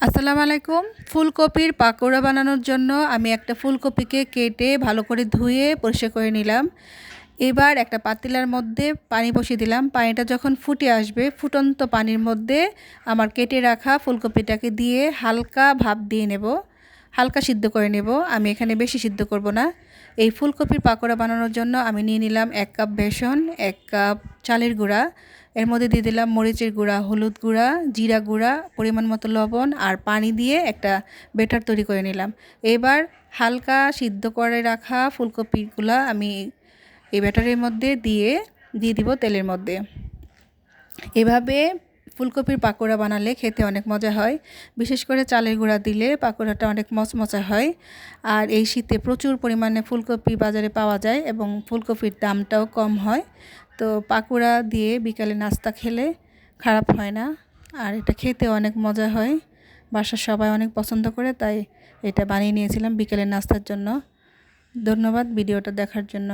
আসসালামু আলাইকুম। ফুলকপির পাকোড়া বানানোর জন্য আমি একটা ফুলকপিকে কেটে ভালো করে ধুয়ে পরিষ্কার করে নিলাম। এবার একটা পাতিলার মধ্যে পানি বসিয়ে দিলাম। পানিটা যখন ফুটে আসবে, ফুটন্ত পানির মধ্যে আমার কেটে রাখা ফুলকপিটাকে দিয়ে হালকা ভাপ দিয়ে নেব, হালকা সিদ্ধ করে নেব। আমি এখানে বেশি সিদ্ধ করব না। এই ফুলকপির পাকোড়া বানানোর জন্য আমি নিয়ে নিলাম 1 কাপ বেসন, 1 কাপ চালের গুঁড়া, এর মধ্যে দিয়ে দিলাম মরিচের গুঁড়া, হলুদ গুঁড়া, জিরা গুঁড়া, পরিমাণ মতো লবণ আর পানি দিয়ে একটা ব্যাটার তৈরি করে নিলাম। এবার হালকা সিদ্ধ করে রাখা ফুলকপিগুলা আমি এই ব্যাটারের মধ্যে দিয়ে দিব তেলের মধ্যে। এভাবে ফুলকপির পাকোড়া বানালে খেতে অনেক মজা হয়। বিশেষ করে চালের গুঁড়া দিলে পাকোড়াটা অনেক মচমচা হয়। আর এই শীতে প্রচুর পরিমাণে ফুলকপি বাজারে পাওয়া যায় এবং ফুলকপির দামটাও কম হয়। তো পাকোড়া দিয়ে বিকালে নাস্তা খেলে খারাপ হয় না। আর এটা খেতে অনেক মজা হয়। বাসার সবাই অনেক পছন্দ করে, তাই এটা বানিয়ে নিয়েছিলাম বিকেলের নাস্তার জন্য। ধন্যবাদ ভিডিওটা দেখার জন্য।